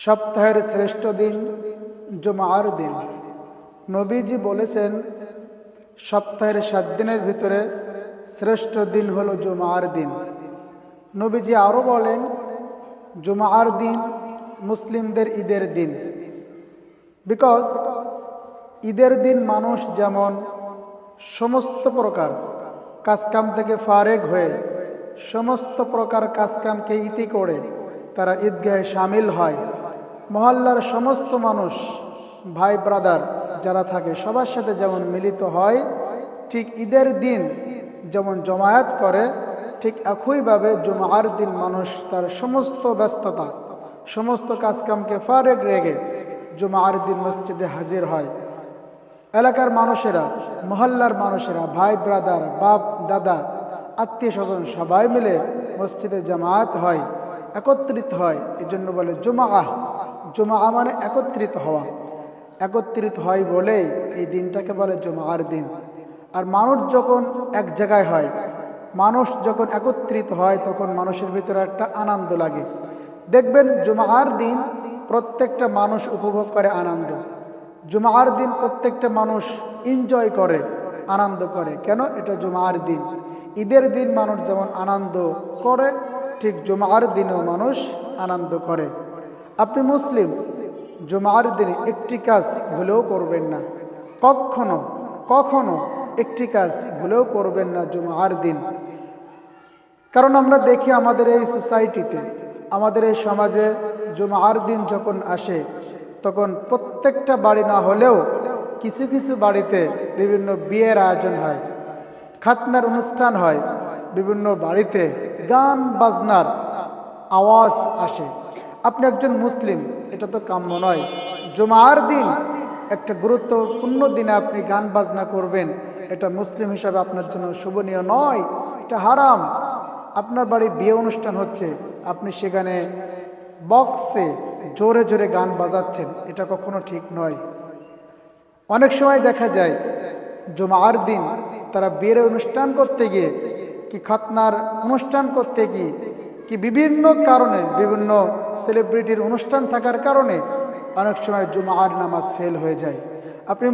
সপ্তাহের শ্রেষ্ঠ দিন জুমার দিন। নবীজি বলেছেন সপ্তাহের 7 দিনের ভিতরে শ্রেষ্ঠ দিন হলো জুমার দিন। নবীজি আরও বলেন জুমার দিন মুসলিমদের ঈদের দিন। বিকজ ঈদের দিন মানুষ যেমন সমস্ত প্রকার কাজকাম থেকে ফারেগ হয়ে সমস্ত প্রকার কাজকামকে ইতি করে তারা ঈদগাহে শামিল হয়। মহল্লার সমস্ত মানুষ ভাই ব্রাদার যারা থাকে সবার সাথে যেমন মিলিত হয়, ঠিক ঈদের দিন যেমন জমায়েত করে, ঠিক একইভাবে জুমার দিন মানুষ তার সমস্ত ব্যস্ততা সমস্ত কাজকামকে ফারেগ রেখে জুমার দিন মসজিদে হাজির হয়। এলাকার মানুষেরা, মহল্লার মানুষেরা, ভাই ব্রাদার, বাপ দাদা, আত্মীয় স্বজন সবাই মিলে মসজিদে জামায়াত হয়, একত্রিত হয়। এই জন্য বলে জুমা। জুমা মানে একত্রিত হওয়া। একত্রিত হয় বলেই এই দিনটাকে বলে জুমার দিন। আর মানুষ যখন এক জায়গায় হয়, মানুষ যখন একত্রিত হয়, তখন মানুষের ভিতরে একটা আনন্দ লাগে। দেখবেন জুমার দিন প্রত্যেকটা মানুষ উপভোগ করে আনন্দ। জুমার দিন প্রত্যেকটা মানুষ এনজয় করে, আনন্দ করে। কেন? এটা জুমার দিন। ঈদের দিন মানুষ যেমন আনন্দ করে, ঠিক জুমার দিনেও মানুষ আনন্দ করে। আপনি মুসলিম, জুমার দিনে একটি কাজ ভুলেও করবেন না। কখনো একটি কাজ ভুলেও করবেন না জুমার দিন। কারণ আমরা দেখি আমাদের এই সোসাইটিতে, আমাদের এই সমাজে জুমার দিন যখন আসে তখন প্রত্যেকটা বাড়ি না হলেও কিছু কিছু বাড়িতে বিভিন্ন বিয়ের আয়োজন হয়, খাতনার অনুষ্ঠান হয়, বিভিন্ন বাড়িতে গান বাজনার আওয়াজ আসে। আপনি একজন মুসলিম, এটা তো কাম্য নয়। জুমার দিন একটা গুরুত্বপূর্ণ দিনে আপনি গান বাজনা করবেন, এটা মুসলিম হিসাবে আপনার জন্য শোভনীয় নয়, এটা হারাম। আপনার বাড়ি বিয়ে অনুষ্ঠান হচ্ছে, আপনি সেখানে বক্সে জোরে জোরে গান বাজাচ্ছেন, এটা কখনো ঠিক নয়। অনেক সময় দেখা যায় জুমার দিন তারা বিয়ের অনুষ্ঠান করতে গিয়ে, কি খাতনার অনুষ্ঠান করতে গিয়ে, কি বিভিন্ন কারণে, বিভিন্ন সেলিব্রিটির অনুষ্ঠান থাকার কারণে অনেক সময় জুমার নামাজ ফেল হয়ে যায়। আপনি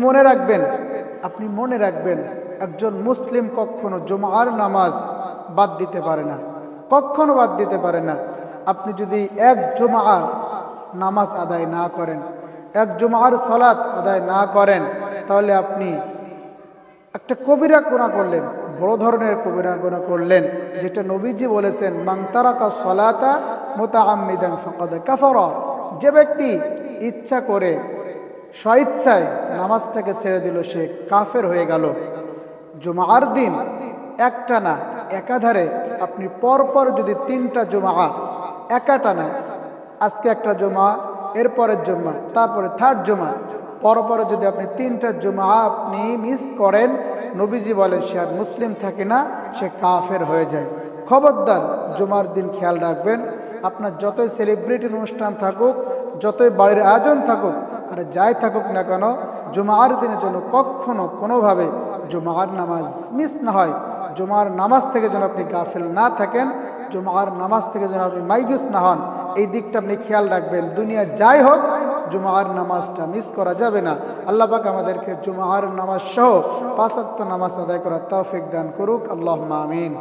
মনে রাখবেন একজন মুসলিম কখনো জুমার নামাজ বাদ দিতে পারে না, কখনো বাদ দিতে পারে না। আপনি যদি এক জুমা নামাজ আদায় না করেন, এক জুমার সালাত আদায় না করেন, তাহলে আপনি একটা কবিরা গুনাহ করলেন, বড় ধরনের কবিরা গুনাহ করলেন, যেটা নবীজি বলেছেন মান তারাকা সালাতা মুতাআম্মিদান ফাকাদ কাফারা। যে ব্যক্তি ইচ্ছা করে স্বেচ্ছায় নামাজটাকে ছেড়ে দিল, সে কাফের হয়ে গেল। জুমার দিন একটা না, একাধারে আপনি পরপর যদি 3টা জুমা একাটানা, আজকে একটা জুমা, এরপরের জুমা, তারপরে 3rd জুমা, পরপর যদি আপনি 3টা জুমা আপনি মিস করেন, নবীজি বলেন সে আর মুসলিম থাকে না, সে কাফের হয়ে যায়। খবরদার, জুমার দিন খেয়াল রাখবেন। আপনার যতই সেলিব্রিটি অনুষ্ঠান থাকুক, যতই বাড়ির আয়োজন থাকুক, আর যাই থাকুক না কেন, জুমার দিনের জন্য কখনো কোনোভাবে জুমার নামাজ মিস না হয়। জুমার নামাজ থেকে যেন আপনি গাফিল না থাকেন, জুমার নামাজ থেকে যেন আপনি মাইগুস না হন, এই দিকটা আপনি খেয়াল রাখবেন। দুনিয়া যাই হোক, জুমার নামাজটা মিস করা যাবে না। আল্লাহ পাক আমাদেরকে জুমার নামাজ সহ 5 ওয়াক্ত নামাজ আদায় করার তৌফিক দান করুক। আল্লাহুম্মা আমিন।